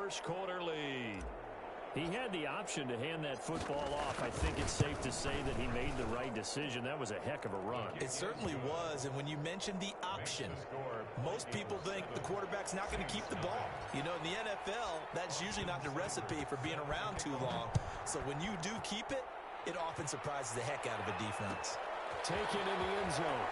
first quarter lead. He had the option to hand that football off. I think it's safe to say that he made the right decision. That was a heck of a run. It certainly was, and when you mentioned the option, most people think the quarterback's not going to keep the ball. You know, in the NFL, that's usually not the recipe for being around too long. So when you do keep it, it often surprises the heck out of a defense. Taken in the end zone.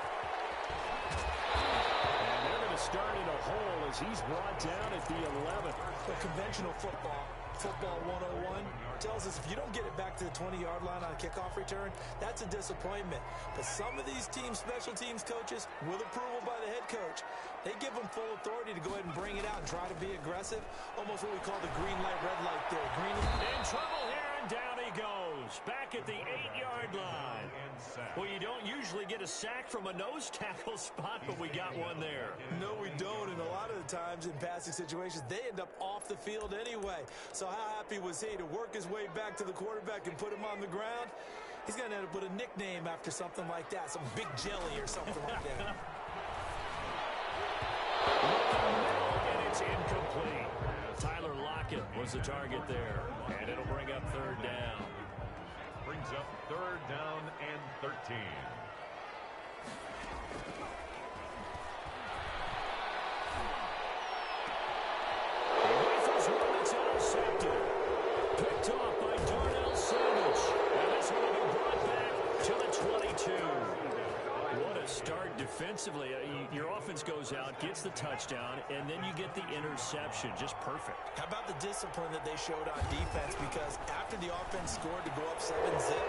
And they're going to start in a hole as he's brought down at the 11. The conventional football 101, tells us if you don't get it back to the 20-yard line on a kickoff return, that's a disappointment. But some of these teams, special teams coaches, with approval by the head coach, they give them full authority to go ahead and bring it out and try to be aggressive. Almost what we call the green light, red light there. Green light. In trouble here, and down he goes. Back at the 8-yard line. Well, you don't usually get a sack from a nose tackle spot, but we got one there. No, we don't. And a lot of the times in passing situations, they end up off the field anyway. So how happy was he to work his way back to the quarterback and put him on the ground? He's going to end up with a nickname after something like that, some Big Jelly or something like that. And it's incomplete. Tyler Lockett was the target there, and it'll bring up third down. Brings up third down and 13. Intercepted. Picked off by Darnell Savage. And this one will be brought back to the 22. What a start defensively. Your offense goes out, gets the touchdown, and then you get the interception. Just perfect. How about the discipline that they showed on defense? Because after the offense scored to go up 7-zip,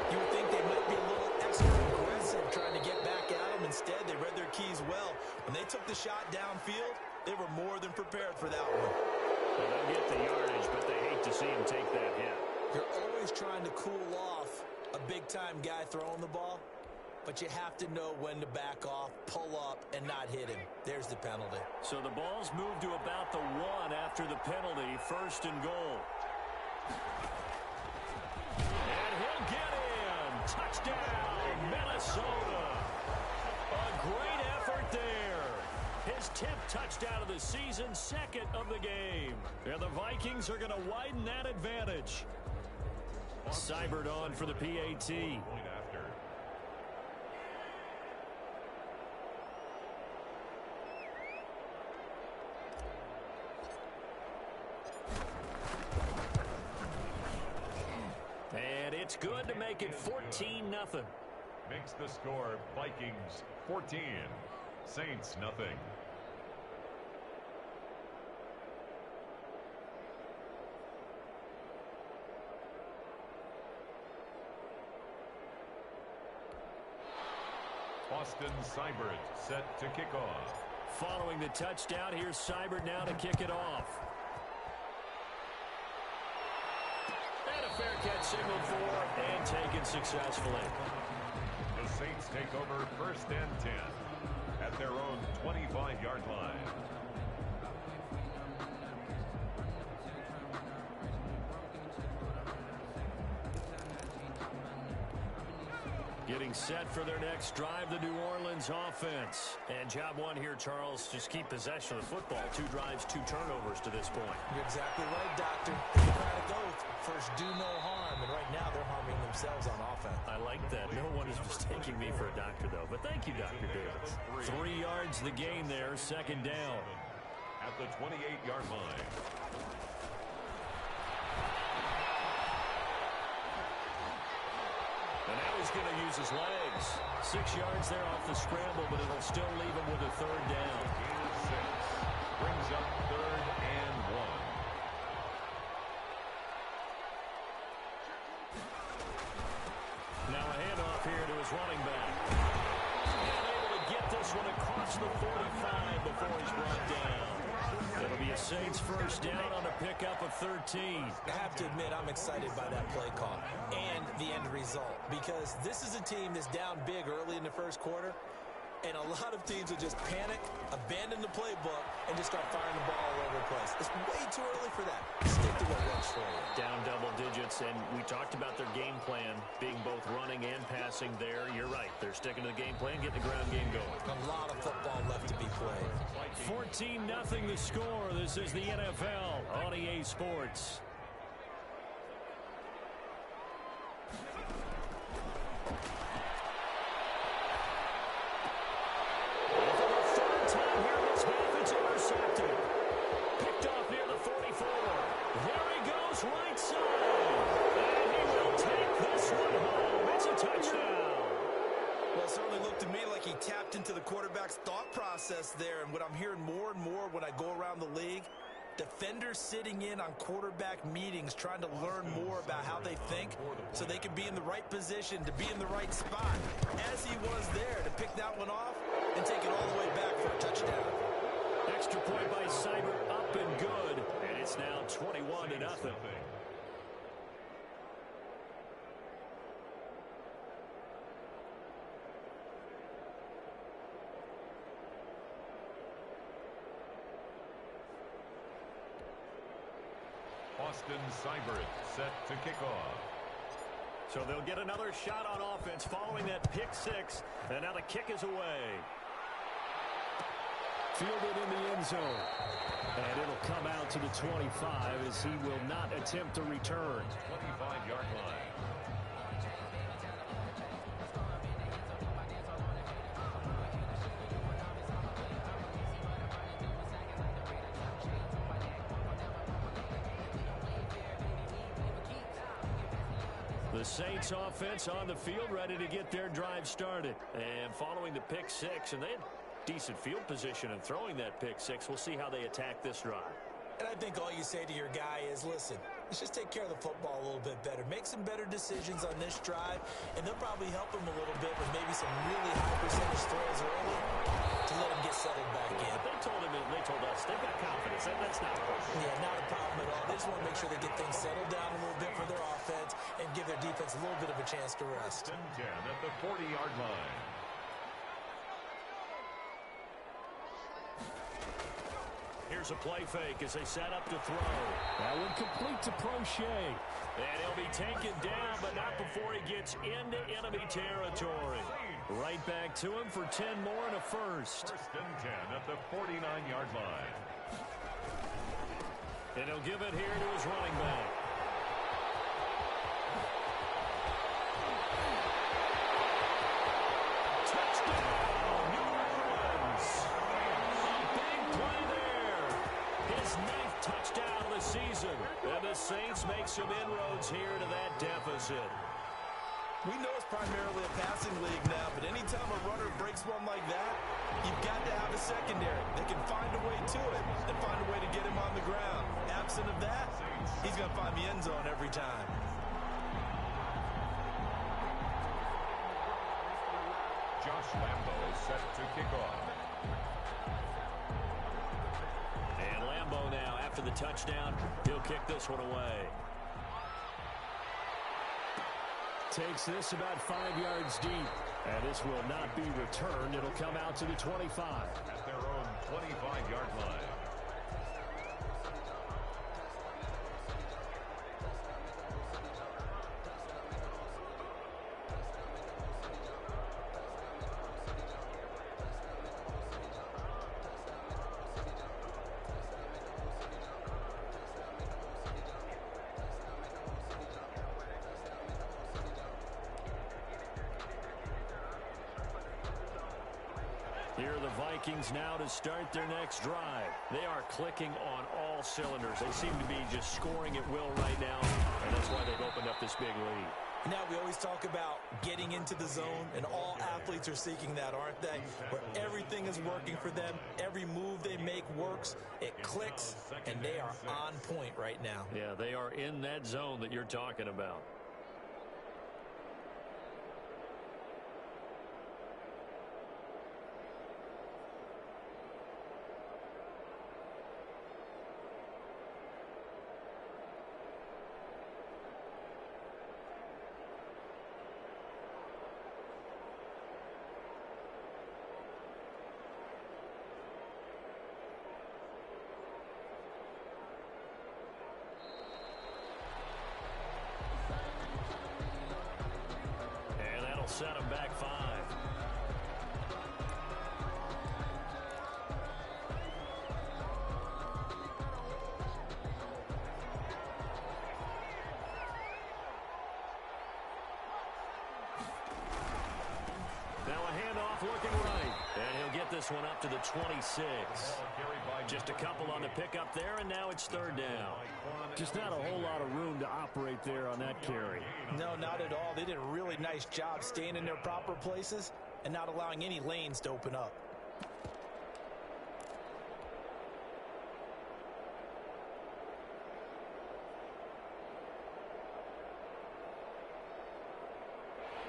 you would think they might be a little extra aggressive trying to get back at them. Instead, they read their keys well. When they took the shot downfield, they were more than prepared for that one. Well, they'll get the yardage, but they hate to see him take that hit. You're always trying to cool off a big-time guy throwing the ball, but you have to know when to back off, pull up, and not hit him. There's the penalty. So the ball's moved to about the 1 after the penalty, first and goal. And he'll get in. Touchdown, Minnesota. A great effort there. His 10th touchdown of the season, second of the game. And the Vikings are going to widen that advantage. Seibert on for the PAT. And it's good to make it 14-0. Makes the score Vikings 14, Saints nothing. Austin Seibert set to kick off. Following the touchdown, here's Seibert now to kick it off. And a fair catch signaled for and taken successfully. The Saints take over first and 10 at their own 25-yard line. Getting set for their next drive, the New Orleans offense. And job one here, Charles, just keep possession of the football. 2 drives, 2 turnovers to this point. You're exactly right, Doctor. The Hippocratic oath, first do no harm, and right now they're harming themselves on offense. I like that. No one is mistaking me for a doctor, though. But thank you, Dr. Davis. 3 yards the gain there, second down. At the 28-yard line. And now he's going to use his legs. 6 yards there off the scramble, but it'll still leave him with a third down. Gain of 6. Brings up third and 1. Now a handoff here to his running back. And able to get this one across the 45 before he's brought down. It'll be a Saints first down on a pickup of 13. I have to admit, I'm excited by that play call and the end result, because this is a team that's down big early in the first quarter, and a lot of teams will just panic, abandon the playbook, and just start firing the ball all over the place. It's way too early for that. Stick to what works for you. Down double digits, and we talked about their game plan being both running and passing there. You're right. They're sticking to the game plan, getting the ground game going. A lot of football left to be played. 14-0 the score. This is the NFL on Sports. Right side, and he will take this one home. It's a touchdown. Well, it certainly looked to me like he tapped into the quarterback's thought process there, and what I'm hearing more and more when I go around the league, defenders sitting in on quarterback meetings trying to learn more about how they think so they can be in the right position to be in the right spot, as he was there to pick that one off and take it all the way back for a touchdown. Extra point by Seibert, up and good. And it's now 21-0. Austin Seibert set to kick off. So they'll get another shot on offense following that pick six. And now the kick is away. Fielded in the end zone. And it'll come out to the 25 as he will not attempt to return. 25-yard line. The Saints offense on the field ready to get their drive started. And following the pick six, and they had decent field position in throwing that pick six. We'll see how they attack this drive. And I think all you say to your guy is, listen, let's just take care of the football a little bit better. Make some better decisions on this drive, and they'll probably help him a little bit with maybe some really high percentage throws early to let him get settled back in. But they told him, and they told us, they've got confidence. That's not a problem. Yeah, not a problem at all. They just want to make sure they get things settled down a little bit for their offense and give their defense a little bit of a chance to rest. 10 at the 40-yard line. Here's a play fake as they set up to throw. That one complete to Prochet. And he'll be taken down, but not before he gets into enemy territory. Right back to him for 10 more and a first. First and 10 at the 49-yard line. And he'll give it here to his running back. Touchdown, New Orleans. Big play there. His 9th touchdown of the season. And the Saints make some inroads here to that deficit. We know it's primarily a passing league now, but anytime a runner breaks one like that, you've got to have a secondary. They can find a way to it and find a way to get him on the ground. Absent of that, he's going to find the end zone every time. Josh Lambo set to kick off. And Lambo now, after the touchdown, he'll kick this one away. Takes this about 5 yards deep. And this will not be returned. It'll come out to the 25. At their own 25-yard line. Here are the Vikings now to start their next drive. They are clicking on all cylinders. They seem to be just scoring at will right now, and that's why they've opened up this big lead. Now, we always talk about getting into the zone, and all athletes are seeking that, aren't they? Where everything is working for them. Every move they make works. It clicks, and they are on point right now. Yeah, they are in that zone that you're talking about. Set him back 5. this one up to the 26. Just a couple on the pickup there, and now it's third down. Just not a whole lot of room to operate there on that carry. No, not at all. They did a really nice job staying in their proper places and not allowing any lanes to open up.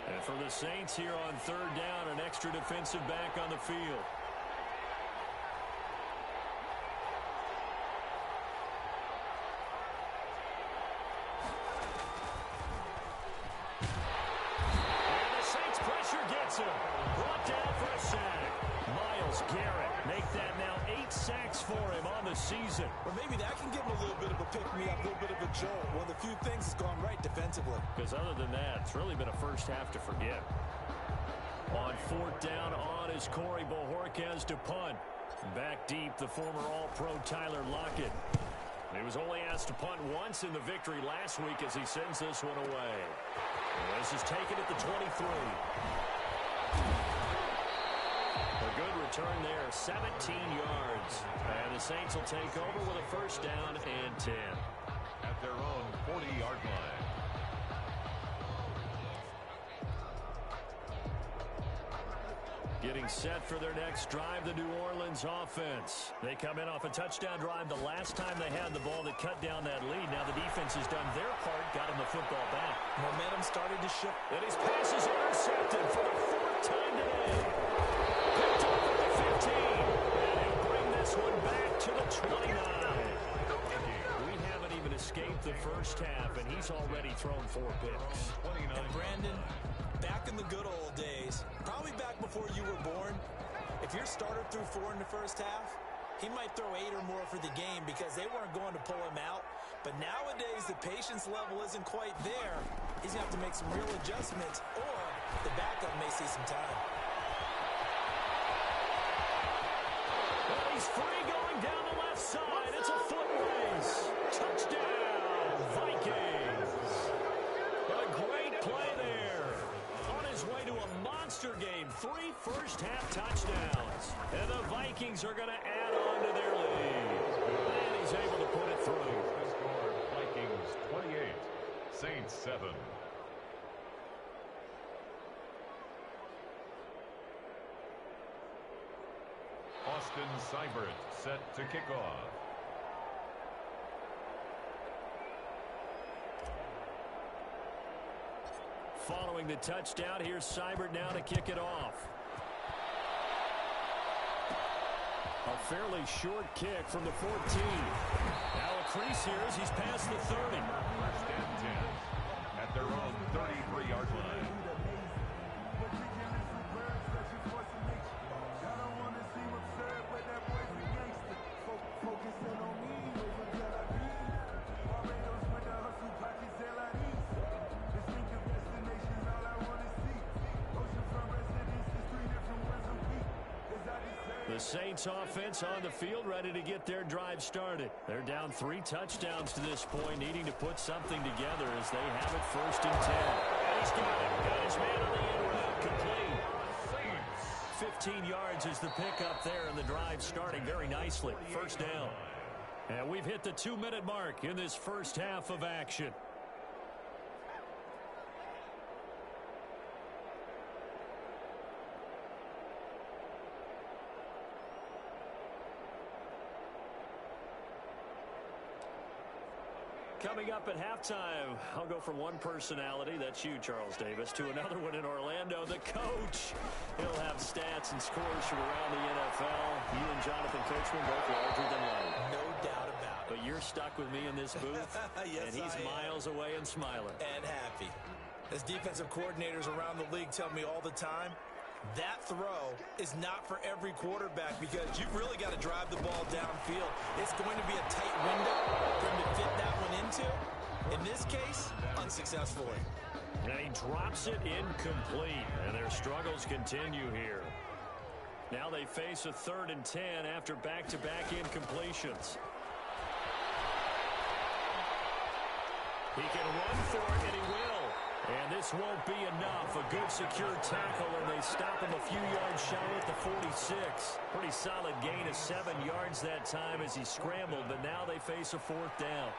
And for the Saints here on third down, an extra defensive back on the field. And the Saints pressure gets him. Brought down for a sack. Myles Garrett make that now 8 sacks for him on the season. Or maybe that can give him a little bit of a pick-me-up, a little bit of a jolt. One of the few things that's gone right defensively. Because other than that, it's really been a first half to forget. On fourth down on is Corey Bojorquez to punt. Back deep, the former All-Pro Tyler Lockett. He was only asked to punt once in the victory last week as he sends this one away. And this is taken at the 23. A good return there, 17 yards. And the Saints will take over with a first down and 10. At their own 40-yard line. Getting set for their next drive, the New Orleans offense. They come in off a touchdown drive the last time they had the ball that cut down that lead. Now the defense has done their part, got him the football back. Momentum started to shift. And his pass is intercepted for the 4th time today. Picked up at the 15. And he'll bring this one back to the 29. We haven't even escaped the first half, and he's already thrown 4 picks. And Brandon, back in the good old days, probably back before you were born, if your starter threw 4 in the first half, he might throw 8 or more for the game because they weren't going to pull him out. But nowadays, the patience level isn't quite there. He's going to have to make some real adjustments, or the backup may see some time. Well, he's free going down the left side. It's a foot race. Touchdown, Vikings. A great play there. On his way to a monster game. 3 first-half touchdowns. And the Vikings are going to add on to their lead. And he's able to put it through. Score Vikings 28, Saints 7. Austin Seibert set to kick off. Following the touchdown, here's Seibert now to kick it off. A fairly short kick from the 14. Now a crease here as he's past the 30. First and 10 at their own 33-yard line. The Saints offense on the field ready to get their drive started. They're down 3 touchdowns to this point, needing to put something together as they have it first and 10. And he's got it. Got his man on the end route. Complete. 15 yards is the pickup there, and the drive starting very nicely. First down. And we've hit the 2-minute mark in this first half of action. Coming up at halftime, I'll go from one personality, that's you, Charles Davis, to another one in Orlando, the coach. He'll have stats and scores from around the NFL. You and Jonathan Coachman both larger than life. No doubt about it. But you're stuck with me in this booth, yes, and he's miles away and smiling. And happy. As defensive coordinators around the league tell me all the time, that throw is not for every quarterback because you've really got to drive the ball downfield. It's going to be a tight window for him to fit that one into. In this case, unsuccessfully. And he drops it incomplete, and their struggles continue here. Now they face a 3rd and 10 after back-to-back incompletions. He can run for it, and he will. And this won't be enough. A good secure tackle, and they stop him a few yards shy at the 46. Pretty solid gain of 7 yards that time as he scrambled, but now they face a 4th down.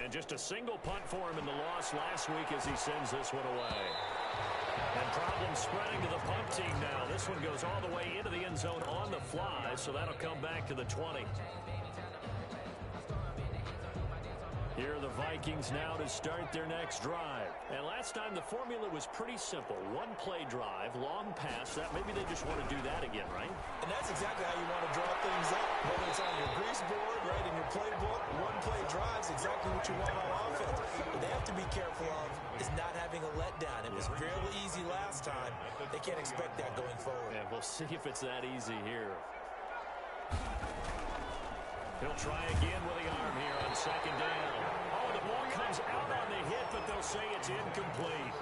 And just a single punt for him in the loss last week as he sends this one away. And problems spreading to the punt team now. This one goes all the way into the end zone on the fly, so that'll come back to the 20. Here are the Vikings now to start their next drive. And last time the formula was pretty simple. 1-play drive, long pass. That maybe they just want to do that again, right? And that's exactly how you want to draw things up. Whether it's on your grease board, right, in your playbook, 1-play drive's exactly what you want on offense. What they have to be careful of is not having a letdown. It was real easy last time. They can't expect that going forward. And we'll see if it's that easy here. He'll try again with the arm here on 2nd down. Oh, the ball comes out on the hit, but they'll say it's incomplete.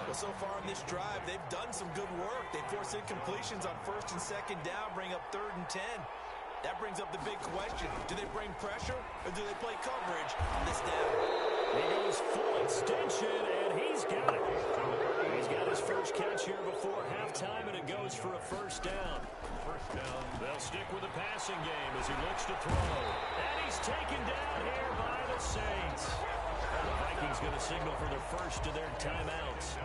Well, so far in this drive, they've done some good work. They force incompletions on 1st and 2nd down, bring up 3rd and 10. That brings up the big question. Do they bring pressure, or do they play coverage on this down? He goes full extension, and he's got it. He's got his first catch here before halftime, and it goes for a 1st down. They'll stick with the passing game as he looks to throw. And he's taken down here by the Saints. And the Vikings going to signal for their first of their timeouts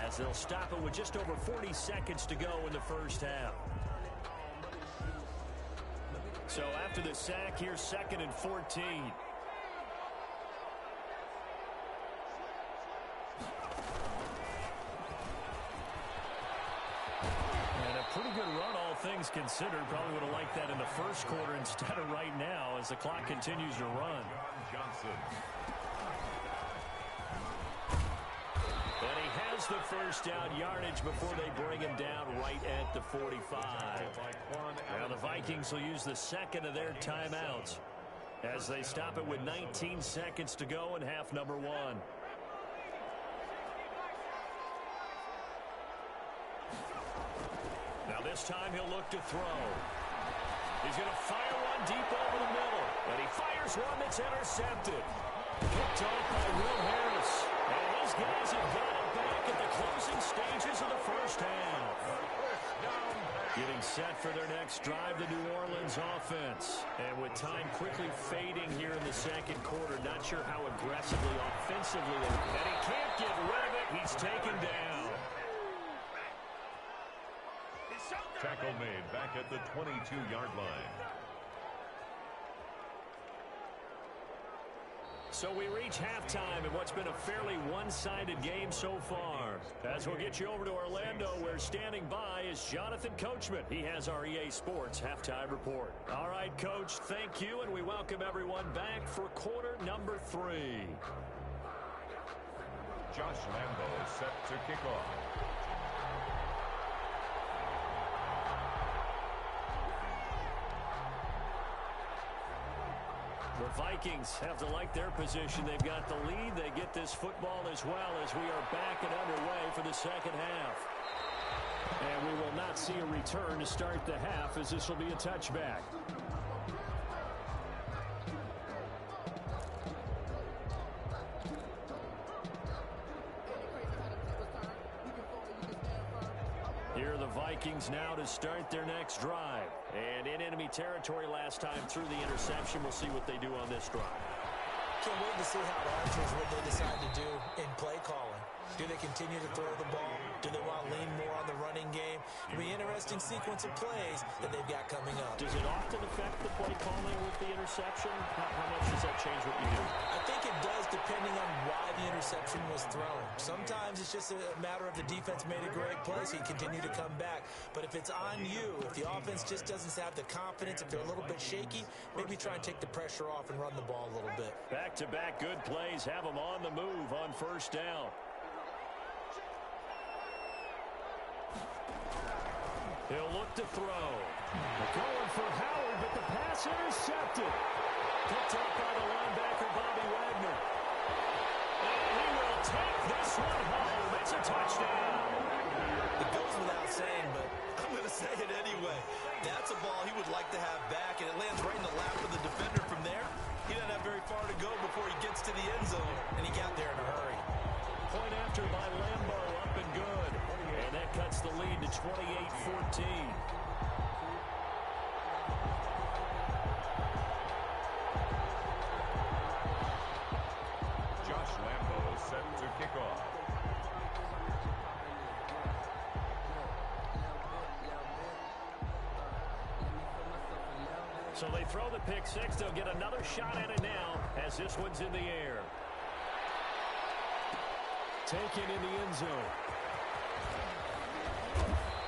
as they'll stop it with just over 40 seconds to go in the first half. So after the sack, here's 2nd and 14. Pretty good run, all things considered. Probably would have liked that in the first quarter instead of right now as the clock continues to run. And he has the first down yardage before they bring him down right at the 45. Now the Vikings will use the 2nd of their timeouts as they stop it with 19 seconds to go in half number 1. Now this time he'll look to throw. He's going to fire one deep over the middle. And he fires one that's intercepted. Picked off by Will Harris. And these guys have got it back at the closing stages of the first half. Getting set for their next drive, the New Orleans offense. And with time quickly fading here in the 2nd quarter, not sure how aggressively, offensively. And he can't get rid of it. He's taken down. Tackle made back at the 22-yard line. So we reach halftime in what's been a fairly one-sided game so far. As we'll get you over to Orlando, where standing by is Jonathan Coachman. He has our EA Sports Halftime Report. All right, Coach, thank you, and we welcome everyone back for quarter number 3. Josh Lambo is set to kick off. The Vikings have to like their position. They've got the lead. They get this football as well as we are back and underway for the 2nd half. And we will not see a return to start the half as this will be a touchback. Here are the Vikings now to start their next drive. And in enemy territory last time through the interception. We'll see what they do on this drive. Can't wait to see how it alters what they decide to do in play calling. Do they continue to throw the ball? Do they want to lean more on the running game? It'll be an interesting sequence of plays that they've got coming up. Does it often affect the play calling with the interception? How much does that change what you do? I think it does depending on why the interception was thrown. Sometimes it's just a matter of the defense made a great play, so you continue to come back. But if it's on you, if the offense just doesn't have the confidence, if they're a little bit shaky, maybe try and take the pressure off and run the ball a little bit. Back-to-back good plays have them on the move on 1st down. He'll look to throw. Going for Howard, but the pass intercepted. Picked up by the linebacker, Bobby Wagner. And he will take this one home. It's a touchdown. It goes without saying, but I'm going to say it anyway. That's a ball he would like to have back, and it lands right in the lap of the defender from there. He doesn't have very far to go before he gets to the end zone, and he got there in a hurry. Point after by Lambo, up and good. And that cuts the lead to 28-14. Josh Lambo is set to kick off. So they throw the pick six. They'll get another shot at it now as this one's in the air. Taken in the end zone.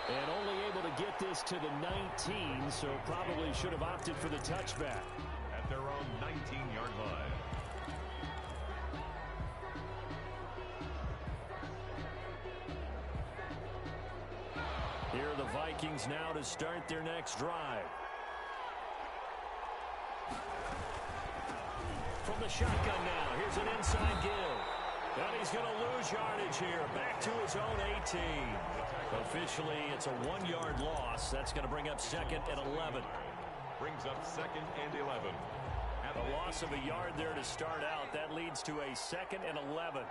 And only able to get this to the 19, so probably should have opted for the touchback. At their own 19-yard line. Here are the Vikings now to start their next drive. From the shotgun now, here's an inside give. And he's going to lose yardage here, back to his own 18. Officially, it's a 1-yard loss. That's going to bring up 2nd and 11. Brings up 2nd and 11. A loss of a yard there to start out. That leads to a 2nd and 11.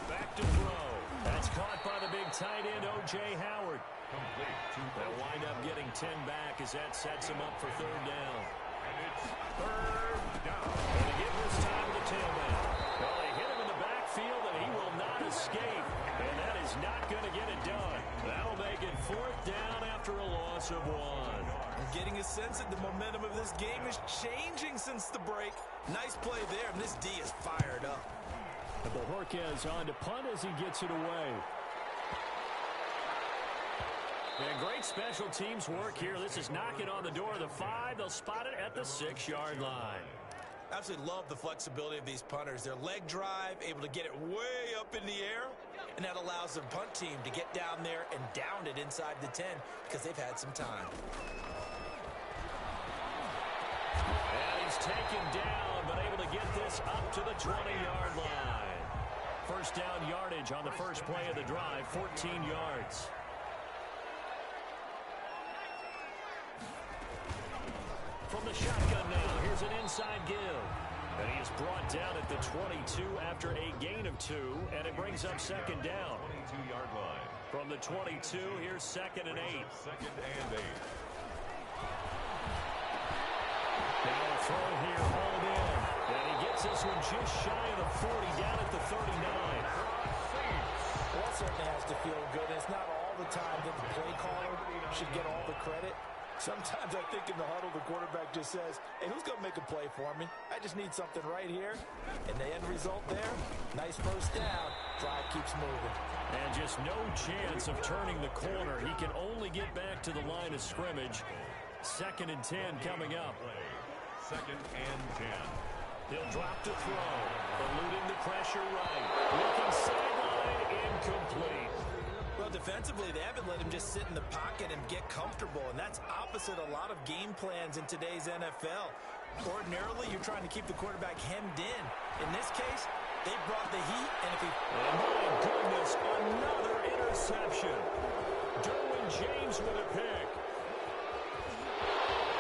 Back to throw. That's caught by the big tight end, O.J. Howard. Complete. They'll wind up getting 10 back as that sets him up for 3rd down. And it's 3rd down. And they give this time to the tailback. Well, they hit him in the backfield, and he will not escape. And that is not going to get it done. That'll make it 4th down after a loss of 1. I'm getting a sense that the momentum of this game is changing since the break. Nice play there, and this D is fired up. And Bojorquez on to punt as he gets it away. And great special teams work here. This is knocking on the door of the 5. They'll spot it at the 6-yard line. Absolutely love the flexibility of these punters. Their leg drive, able to get it way up in the air, and that allows the punt team to get down there and down it inside the 10 because they've had some time. And he's taken down, but able to get this up to the 20-yard line. First down yardage on the first play of the drive, 14 yards. From the shotgun now, here's an inside give. And he is brought down at the 22 after a gain of 2, and it brings up 2nd down. 22-yard line. From the 22, here's 2nd and 8. 2nd and 8. Now a throw here, hauled in. And he gets this one just shy of the 40, down at the 39. Well, that certainly has to feel good. It's not all the time that the play caller should get all the credit. Sometimes I think in the huddle, the quarterback just says, hey, who's going to make a play for me? I just need something right here. And the end result there, nice first down. Drive keeps moving. And just no chance of turning the corner. He can only get back to the line of scrimmage. 2nd and 10 coming up. 2nd and 10. He'll drop to throw. Eluding the pressure right. Looking sideline, incomplete. Well, defensively, they haven't let him just sit in the pocket and get comfortable, and that's opposite a lot of game plans in today's NFL. Ordinarily, you're trying to keep the quarterback hemmed in. In this case, they brought the heat, and if he... Oh, my goodness, another interception. Derwin James with a pick.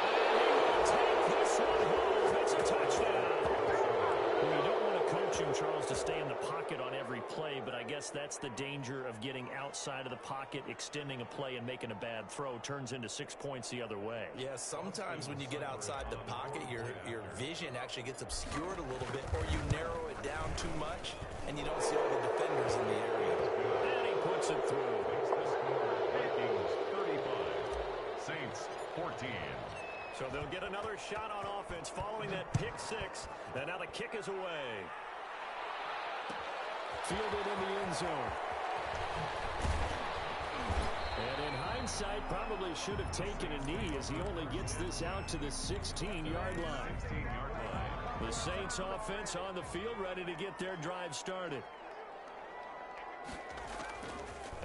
And he will take this one home. It's a touchdown. Well, you don't want to coach him, Charles, to stay in the pocket on every play, but I guess that's the danger of getting outside of the pocket, extending a play, and making a bad throw. Turns into 6 points the other way. Yeah, sometimes when you get outside the pocket, your vision actually gets obscured a little bit, or you narrow it down too much, and you don't see all the defenders in the area. And he puts it through. Vikings 35. Saints 14. So they'll get another shot on offense following that pick 6. And now the kick is away. Fielded in the end zone. And in hindsight, probably should have taken a knee as he only gets this out to the 16-yard line. 16-yard line. The Saints offense on the field, ready to get their drive started.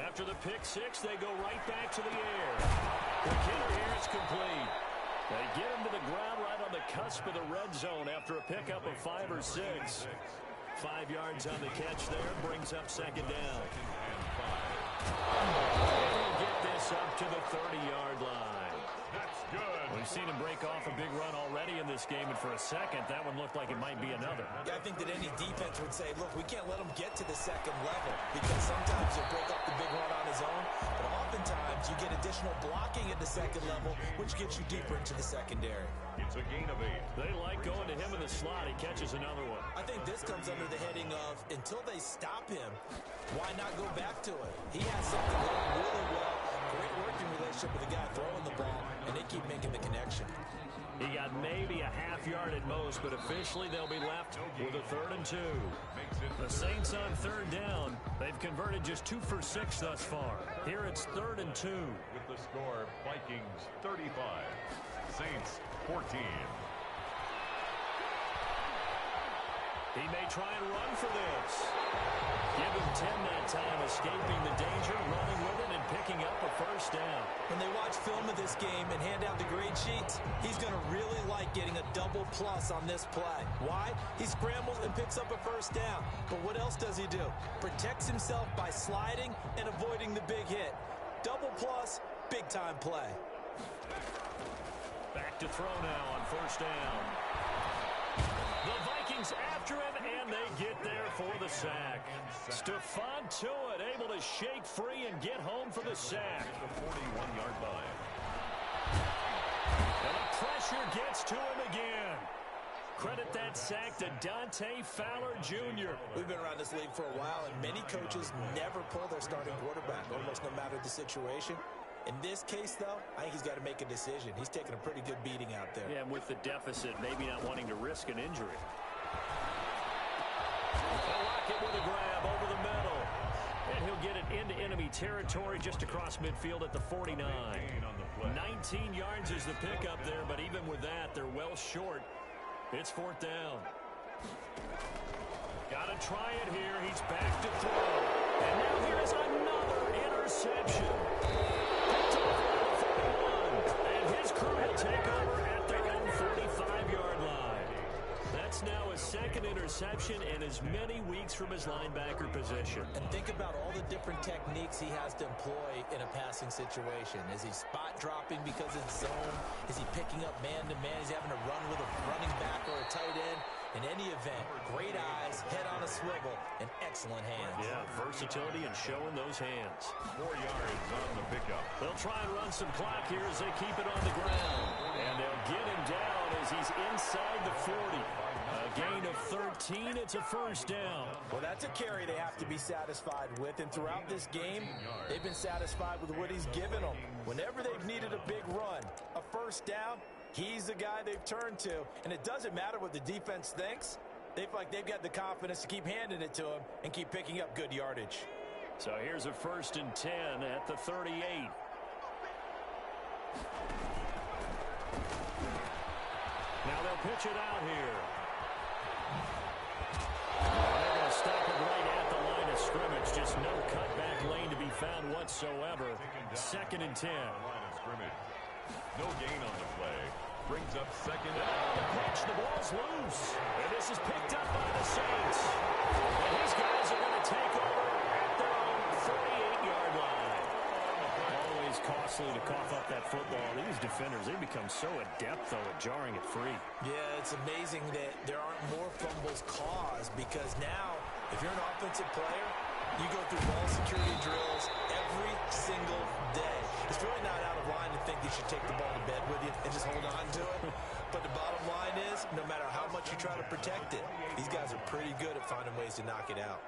After the pick 6, they go right back to the air. The kick here is complete. They get him to the ground right on the cusp of the red zone after a pickup of 5 or 6. 5 yards on the catch there, brings up 2nd down. 2nd and 5. seen him break off a big run already in this game, and for a second, that one looked like it might be another. Yeah, I think that any defense would say, look, we can't let him get to the second level, because sometimes he'll break off the big run on his own, but oftentimes you get additional blocking at the second level, which gets you deeper into the secondary. It's a gain of 8. They like going to him in the slot. He catches another one. I think this comes under the heading of, until they stop him, why not go back to it? He has something going really well. Great working relationship with the guy throwing the ball, and they keep making the connection. He got maybe a half yard at most, but officially they'll be left with a 3rd and 2. The Saints on 3rd down. They've converted just 2 for 6 thus far. Here it's 3rd and 2. With the score, Vikings 35, Saints 14. He may try and run for this. Give him 10 that time, escaping the danger, running with it, and picking up a 1st down. When they watch film of this game and hand out the grade sheets, he's going to really like getting a double plus on this play. Why? He scrambles and picks up a 1st down. But what else does he do? Protects himself by sliding and avoiding the big hit. Double plus, big-time play. Back to throw now on 1st down. The Vikings after him, and they get there for the sack. Stephon Tuitt able to shake free and get home for the sack. The 41-yard line. And the pressure gets to him again. Credit that sack to Dante Fowler Jr. We've been around this league for a while, and many coaches never pull their starting quarterback, almost no matter the situation. In this case, though, I think he's got to make a decision. He's taking a pretty good beating out there. Yeah, and with the deficit, maybe not wanting to risk an injury. Lockett with a grab over the middle. And he'll get it into enemy territory just across midfield at the 49. 19 yards is the pickup there, but even with that, they're well short. It's 4th down. Got to try it here. He's back to throw. And now here's another interception. And his crew will take over at their own 45-yard line. That's now his 2nd interception in as many weeks from his linebacker position. And think about all the different techniques he has to employ in a passing situation. Is he spot dropping because it's zone? Is he picking up man-to-man? Is he having to run with a running back or a tight end? In any event, great eyes, head on a swivel, and excellent hands. Yeah, versatility and showing those hands. 4 yards on the pickup. They'll try and run some clock here as they keep it on the ground. And they'll get him down as he's inside the 40. A gain of 13, it's a 1st down. Well, that's a carry they have to be satisfied with, and throughout this game, they've been satisfied with what he's given them. Whenever they've needed a big run, a 1st down, he's the guy they've turned to, and it doesn't matter what the defense thinks. They feel like they've got the confidence to keep handing it to him and keep picking up good yardage. So here's a 1st and 10 at the 38. Now they'll pitch it out here. They're going to stop it right at the line of scrimmage. Just no cutback lane to be found whatsoever. 2nd and 10. Line of scrimmage. No gain on the play. Brings up 2nd. And on the pitch, the ball's loose. And this is picked up by the Saints. And these guys are going to take over at their own 48-yard line. Always costly to cough up that football. These defenders, they become so adept, though, at jarring it free. Yeah, it's amazing that there aren't more fumbles caused, because now, if you're an offensive player, you go through ball security drills every single day. It's really not out of line to think you should take the ball to bed with you and just hold on to it. But the bottom line is, no matter how much you try to protect it, these guys are pretty good at finding ways to knock it out.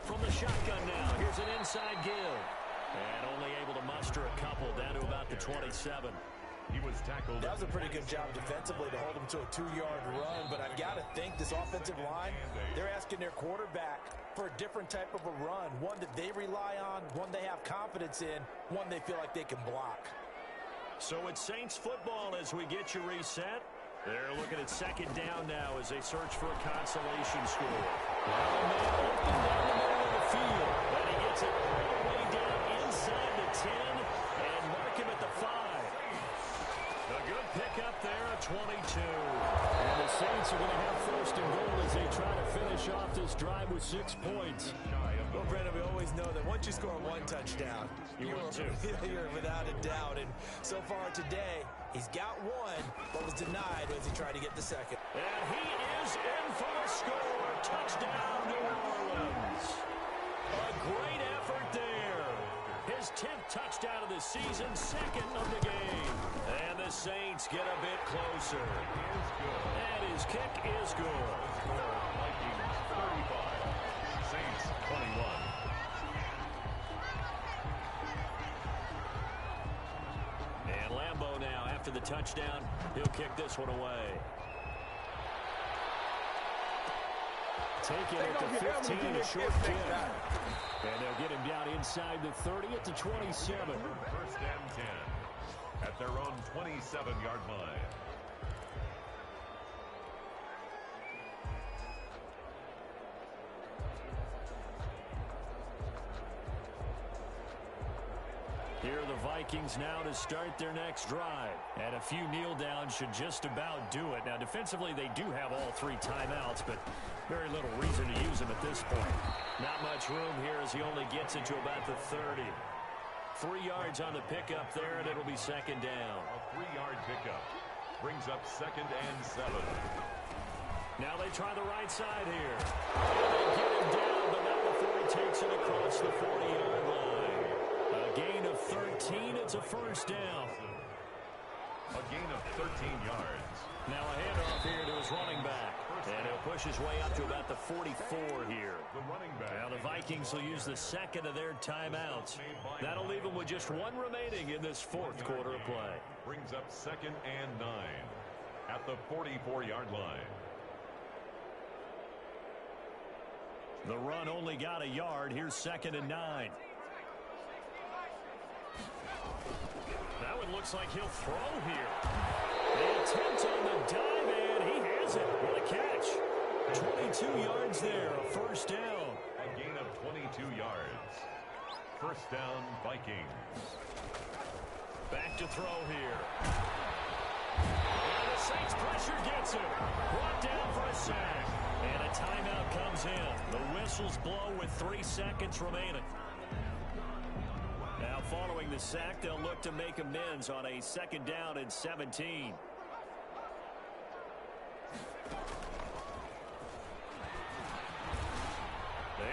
From the shotgun now, here's an inside give. And only able to muster a couple down to about the 27. He was tackled. That was a pretty good job defensively to hold him to a 2-yard run, but I've got to think this offensive line, they're asking their quarterback for a different type of a run, one that they rely on, one they have confidence in, one they feel like they can block. So it's Saints football as we get you reset. They're looking at 2nd down now as they search for a consolation score. Now man open down the middle of the field, and he gets it all the way down inside the 10 and mark him at the 5. A good pickup there at 22. And the Saints are going to have 1st and goal as they try to finish off this drive with 6 points. Shy of the Brennan, we always know that once you score one touchdown, you're without a doubt. And so far today, he's got one, but was denied as he tried to get the second. And he is in for the score. Touchdown, New Orleans. A great effort there. His 10th touchdown of the season, second of the game. And the Saints get a bit closer. And his kick is good. Vikings 35, Saints 21. And Lambeau now, after the touchdown, he'll kick this one away. Taking it to 15, a short kick. And they'll get him down inside the 30 at the 27. First and 10 at their own 27-yard line. Here are the Vikings now to start their next drive. And a few kneel downs should just about do it. Now, defensively, they do have all three timeouts, but very little reason to use them at this point. Not much room here as he only gets it to about the 30. 3 yards on the pickup there, and it'll be second down. A 3-yard pickup brings up second and 7. Now they try the right side here. And they get him down, but not before he takes it across the 40-yard line. A gain of 13. It's a first down. A gain of 13 yards. Now a handoff here to his running back. And he'll push his way up to about the 44 here. The running back. Now the Vikings will use the second of their timeouts. That'll leave them with just one remaining in this fourth quarter of play. Brings up second and 9 at the 44-yard line. The run only got a yard. Here's second and 9. That one looks like he'll throw here. The attempt on the dive, and he has it. What a catch. 22 yards there, a first down. A gain of 22 yards. First down, Vikings. Back to throw here. And the Saints pressure gets him. Brought down for a sack. And a timeout comes in. The whistles blow with 3 seconds remaining. Now following the sack, they'll look to make amends on a second down and 17.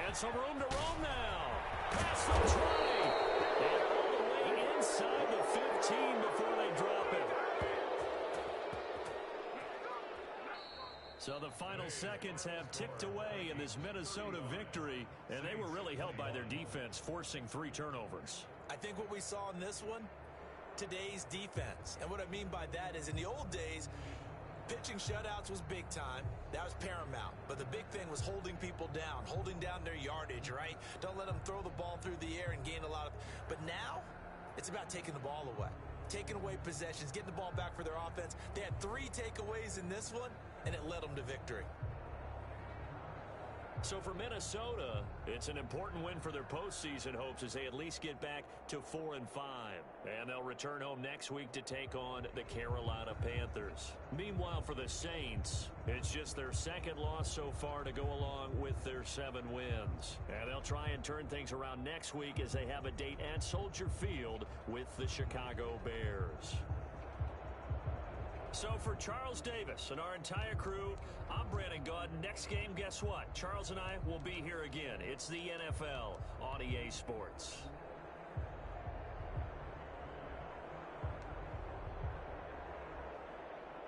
And some room to roam now. Pass the try. And all the way inside the 15 before they drop it. So the final seconds have ticked away in this Minnesota victory, and they were really helped by their defense, forcing 3 turnovers. I think what we saw in this one, today's defense. And what I mean by that is in the old days, pitching shutouts was big time. That was paramount. But the big thing was holding people down, holding down their yardage, right? Don't let them throw the ball through the air and gain a lot of... But now, it's about taking the ball away. Taking away possessions, getting the ball back for their offense. They had 3 takeaways in this one, and it led them to victory. So for Minnesota, it's an important win for their postseason hopes as they at least get back to 4-5. And they'll return home next week to take on the Carolina Panthers. Meanwhile, for the Saints, it's just their second loss so far to go along with their 7 wins. And they'll try and turn things around next week as they have a date at Soldier Field with the Chicago Bears. So for Charles Davis and our entire crew, I'm Brandon Gaudin. Next game, guess what? Charles and I will be here again. It's the NFL on EA Sports.